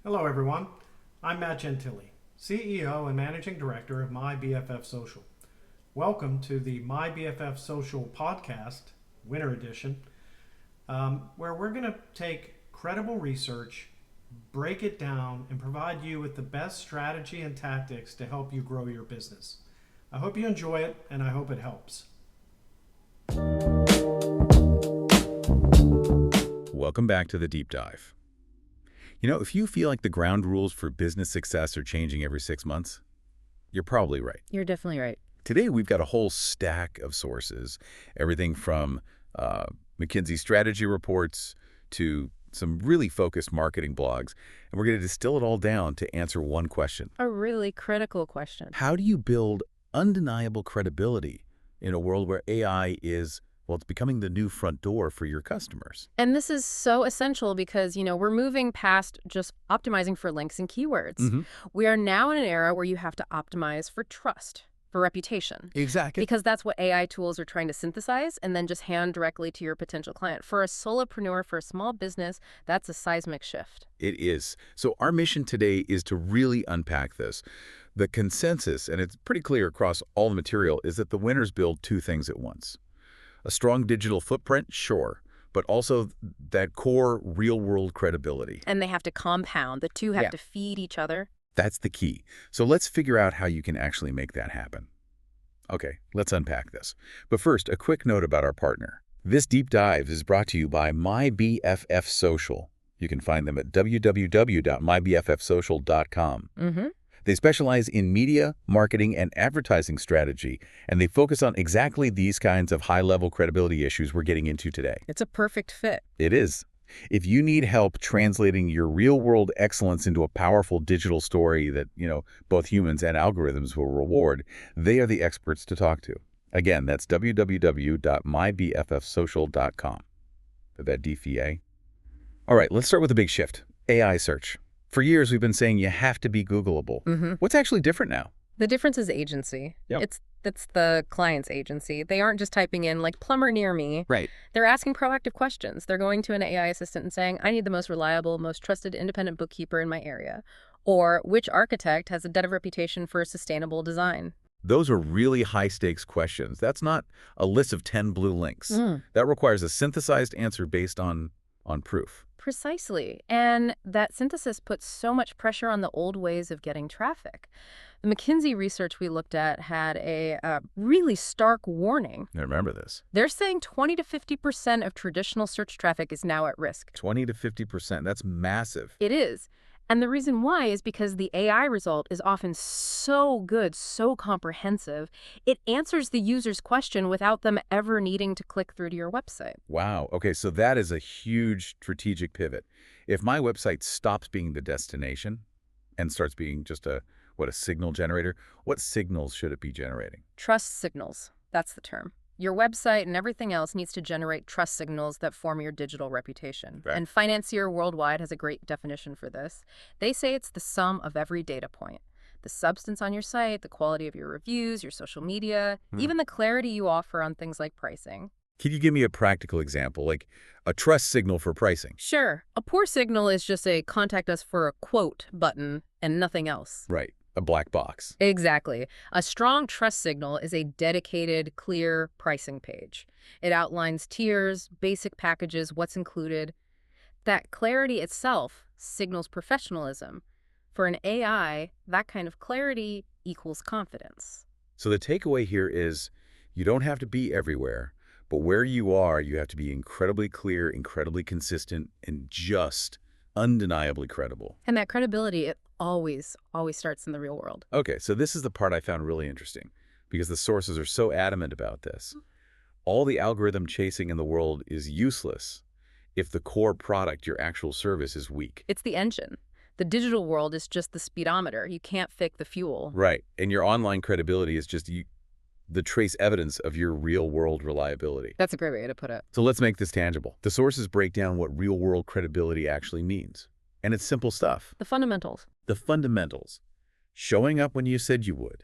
Hello, everyone. I'm Matt Gentili, CEO and Managing Director of MyBFF Social. Welcome to the MyBFF Social podcast, Winter Edition, where we're going to take credible research, break it down, and provide you with the best strategy and tactics to help you grow your business. I hope you enjoy it, and I hope it helps. Welcome back to the Deep Dive. If you feel like the ground rules for business success are changing every 6 months, you're probably right. You're definitely right. Today, we've got a whole stack of sources, everything from McKinsey strategy reports to some really focused marketing blogs, and we're going to distill it all down to answer one question. A really critical question. How do you build undeniable credibility in a world where AI is, it's becoming the new front door for your customers? And this is so essential because, we're moving past just optimizing for links and keywords. We are now in an era where you have to optimize for trust, for reputation. Exactly. Because that's what AI tools are trying to synthesize and then just hand directly to your potential client. For a solopreneur, for a small business, that's a seismic shift. It is. So our mission today is to really unpack this. The consensus, and it's pretty clear across all the material, is that the winners build two things at once. A strong digital footprint, sure, but also that core real-world credibility. And they have to compound. The two have to feed each other. That's the key. So let's figure out how you can actually make that happen. Okay, let's unpack this. But first, a quick note about our partner. This deep dive is brought to you by MyBFF Social. You can find them at www.mybffsocial.com. They specialize in media, marketing, and advertising strategy, and they focus on exactly these kinds of high-level credibility issues we're getting into today. It's a perfect fit. It is. If you need help translating your real-world excellence into a powerful digital story that, both humans and algorithms will reward, they are the experts to talk to. Again, that's www.mybffsocial.com. That DFA. All right, let's start with the big shift, AI search. For years, we've been saying you have to be Googleable. What's actually different now? The difference is agency. It's the client's agency. They aren't just typing in like plumber near me. Right. They're asking proactive questions. They're going to an AI assistant and saying, I need the most reliable, most trusted independent bookkeeper in my area. Or which architect has a better reputation for sustainable design? Those are really high-stakes questions. That's not a list of 10 blue links. That requires a synthesized answer based on proof. Precisely. And that synthesis puts so much pressure on the old ways of getting traffic. The McKinsey research we looked at had a really stark warning. I remember this. They're saying 20 to 50% of traditional search traffic is now at risk. 20 to 50%. That's massive. It is. And the reason why is because the AI result is often so good, so comprehensive, it answers the user's question without them ever needing to click through to your website. Wow. Okay, so that is a huge strategic pivot. If my website stops being the destination and starts being just a signal generator, what signals should it be generating? Trust signals. That's the term. Your website and everything else needs to generate trust signals that form your digital reputation. Right. And Financier Worldwide has a great definition for this. They say it's the sum of every data point. The substance on your site, the quality of your reviews, your social media, even the clarity you offer on things like pricing. Can you give me a practical example, like a trust signal for pricing? Sure. A poor signal is just a contact us for a quote button and nothing else. Right. A black box. Exactly. A strong trust signal is a dedicated, clear pricing page. It outlines tiers, basic packages, what's included. That clarity itself signals professionalism. For an AI, that kind of clarity equals confidence. So the takeaway here is you don't have to be everywhere, but where you are, you have to be incredibly clear, incredibly consistent, and just undeniably credible. And that credibility, it always starts in the real world. Okay, so this is the part I found really interesting because the sources are so adamant about this. All the algorithm chasing in the world is useless if the core product, your actual service, is weak. It's the engine. The digital world is just the speedometer. You can't fake the fuel. Right, and your online credibility is just the trace evidence of your real-world reliability. That's a great way to put it. So let's make this tangible. The sources break down what real-world credibility actually means. And it's simple stuff. The fundamentals. The fundamentals. Showing up when you said you would.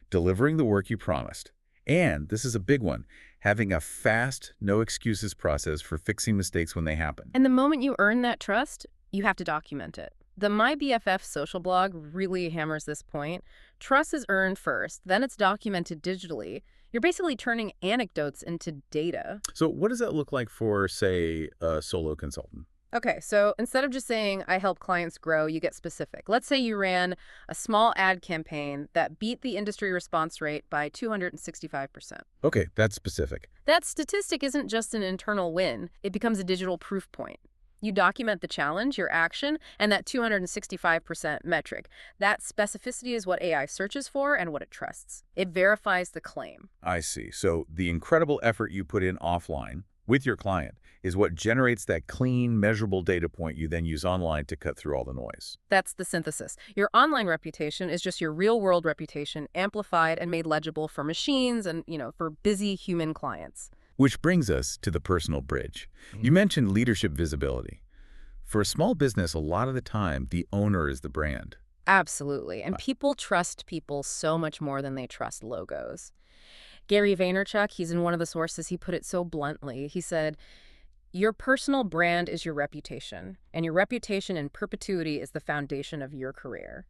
Delivering the work you promised. And, this is a big one, having a fast, no-excuses process for fixing mistakes when they happen. And the moment you earn that trust, you have to document it. The MyBFF social blog really hammers this point. Trust is earned first, then it's documented digitally. You're basically turning anecdotes into data. So what does that look like for, say, a solo consultant? Okay, so instead of just saying, I help clients grow, you get specific. Let's say you ran a small ad campaign that beat the industry response rate by 265%. Okay, that's specific. That statistic isn't just an internal win, it becomes a digital proof point. You document the challenge, your action, and that 265% metric. That specificity is what AI searches for and what it trusts. It verifies the claim. I see. So the incredible effort you put in offline with your client is what generates that clean, measurable data point you then use online to cut through all the noise. That's the synthesis. Your online reputation is just your real-world reputation amplified and made legible for machines and, for busy human clients. Which brings us to the personal bridge. You mentioned leadership visibility. For a small business, a lot of the time, the owner is the brand. Absolutely. And people trust people so much more than they trust logos. Gary Vaynerchuk, he's in one of the sources, he put it so bluntly. He said, your personal brand is your reputation, and your reputation in perpetuity is the foundation of your career.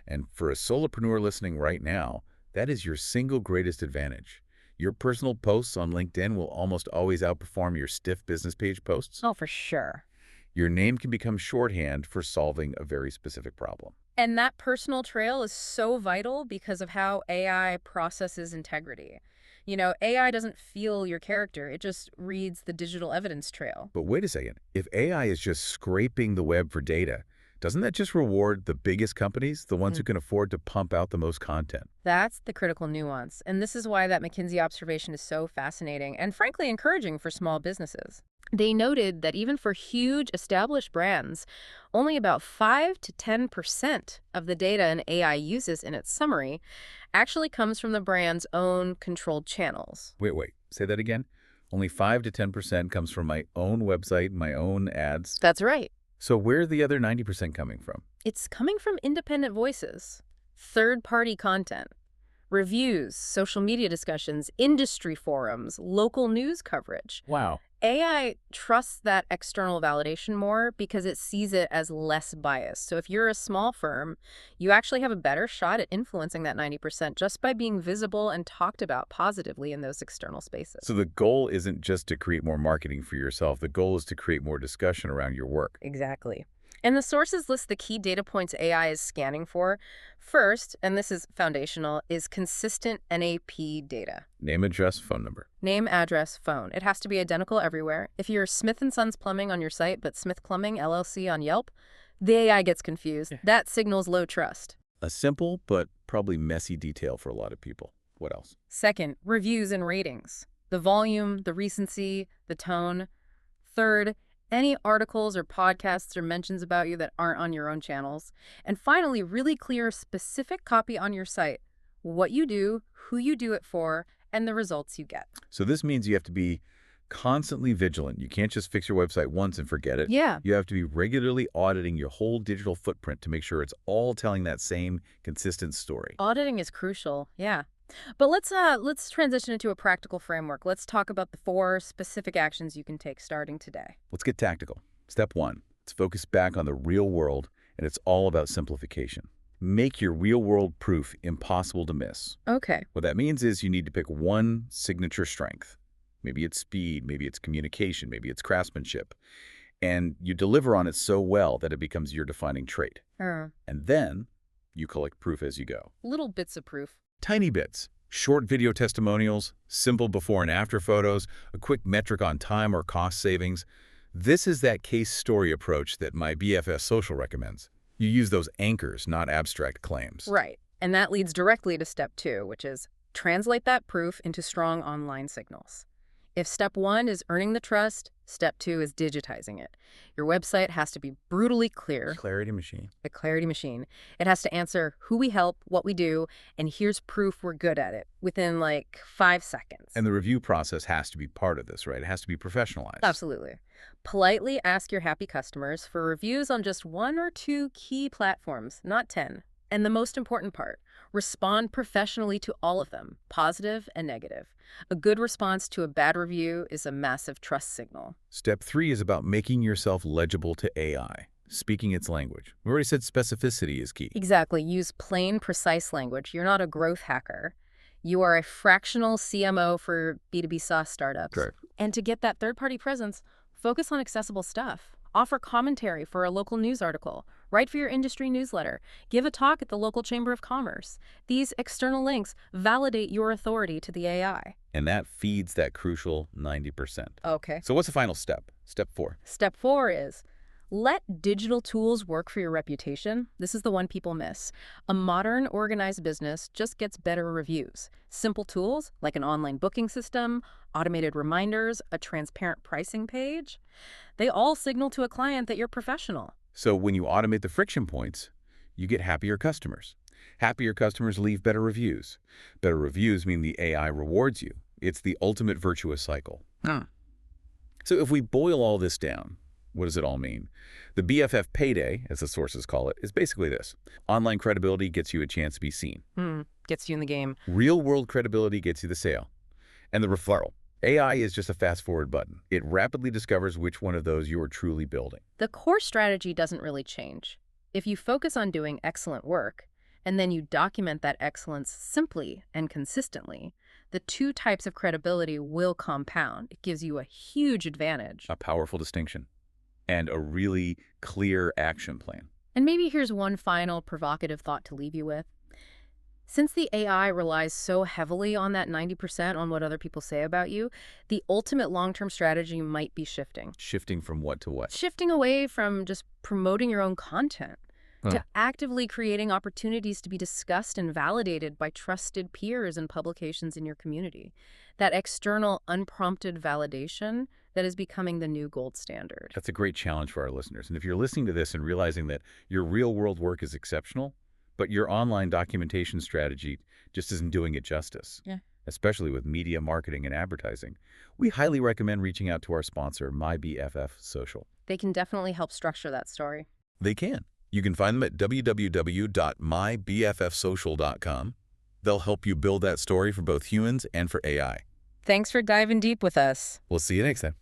And for a solopreneur listening right now, that is your single greatest advantage. Your personal posts on LinkedIn will almost always outperform your stiff business page posts. Oh, for sure. Your name can become shorthand for solving a very specific problem. And that personal trail is so vital because of how AI processes integrity. AI doesn't feel your character. It just reads the digital evidence trail. But wait a second. If AI is just scraping the web for data, doesn't that just reward the biggest companies, the ones who can afford to pump out the most content? That's the critical nuance. And this is why that McKinsey observation is so fascinating and frankly encouraging for small businesses. They noted that even for huge established brands, only about 5 to 10% of the data an AI uses in its summary actually comes from the brand's own controlled channels. Wait. Say that again? Only 5 to 10% comes from my own website, my own ads? That's right. So where's the other 90% coming from? It's coming from independent voices, third-party content, reviews, social media discussions, industry forums, local news coverage. Wow. AI trusts that external validation more because it sees it as less biased. So if you're a small firm, you actually have a better shot at influencing that 90% just by being visible and talked about positively in those external spaces. So the goal isn't just to create more marketing for yourself. The goal is to create more discussion around your work. Exactly. And the sources list the key data points AI is scanning for. First, and this is foundational, is consistent NAP data. Name, address, phone number. Name, address, phone. It has to be identical everywhere. If you're Smith & Sons Plumbing on your site, but Smith Plumbing LLC on Yelp, the AI gets confused. Yeah. That signals low trust. A simple but probably messy detail for a lot of people. What else? Second, reviews and ratings. The volume, the recency, the tone. Third, any articles or podcasts or mentions about you that aren't on your own channels. And finally, really clear, specific copy on your site. What you do, who you do it for, and the results you get. So this means you have to be constantly vigilant. You can't just fix your website once and forget it. Yeah. You have to be regularly auditing your whole digital footprint to make sure it's all telling that same consistent story. Auditing is crucial, yeah. But let's transition into a practical framework. Let's talk about the 4 specific actions you can take starting today. Let's get tactical. Step 1, let's focus back on the real world, and it's all about simplification. Make your real-world proof impossible to miss. Okay. What that means is you need to pick one signature strength. Maybe it's speed, maybe it's communication, maybe it's craftsmanship. And you deliver on it so well that it becomes your defining trait. And then you collect proof as you go. Little bits of proof. Tiny bits. Short video testimonials, simple before and after photos, a quick metric on time or cost savings. This is that case story approach that MyBFF Social recommends. You use those anchors, not abstract claims. Right. And that leads directly to step 2, which is translate that proof into strong online signals. If step 1 is earning the trust, step 2 is digitizing it. Your website has to be brutally clear. Clarity machine. The clarity machine. It has to answer who we help, what we do, and here's proof we're good at it within like 5 seconds. And the review process has to be part of this, right? It has to be professionalized. Absolutely. Politely ask your happy customers for reviews on just 1 or 2 key platforms, not 10. And the most important part, respond professionally to all of them, positive and negative. A good response to a bad review is a massive trust signal. Step 3 is about making yourself legible to AI. speaking its language. We already said specificity is key. Exactly. Use plain, precise language. You're not a growth hacker. You are a fractional CMO for B2B SaaS startups. Correct. And to get that third-party presence, focus on accessible stuff. Offer commentary for a local news article. Write for your industry newsletter. Give a talk at the local chamber of commerce. These external links validate your authority to the AI. And that feeds that crucial 90%. Okay. So what's the final step? Step 4. Step 4 is let digital tools work for your reputation. This is the one people miss. A modern, organized business just gets better reviews. Simple tools like an online booking system, automated reminders, a transparent pricing page, they all signal to a client that you're professional. So when you automate the friction points, you get happier customers. Happier customers leave better reviews. Better reviews mean the AI rewards you. It's the ultimate virtuous cycle. So if we boil all this down, what does it all mean? The BFF payday, as the sources call it, is basically this. Online credibility gets you a chance to be seen. Gets you in the game. Real-world credibility gets you the sale. And the referral. AI is just a fast-forward button. It rapidly discovers which one of those you are truly building. The core strategy doesn't really change. If you focus on doing excellent work, and then you document that excellence simply and consistently, the two types of credibility will compound. It gives you a huge advantage. A powerful distinction. And a really clear action plan. And maybe here's one final provocative thought to leave you with. Since the AI relies so heavily on that 90% on what other people say about you, the ultimate long-term strategy might be shifting. Shifting from what to what? Shifting away from just promoting your own content to actively creating opportunities to be discussed and validated by trusted peers and publications in your community. That external, unprompted validation that is becoming the new gold standard. That's a great challenge for our listeners. And if you're listening to this and realizing that your real-world work is exceptional, but your online documentation strategy just isn't doing it justice, especially with media marketing and advertising, we highly recommend reaching out to our sponsor, MyBFF Social. They can definitely help structure that story. They can. You can find them at www.mybffsocial.com. They'll help you build that story for both humans and for AI. Thanks for diving deep with us. We'll see you next time.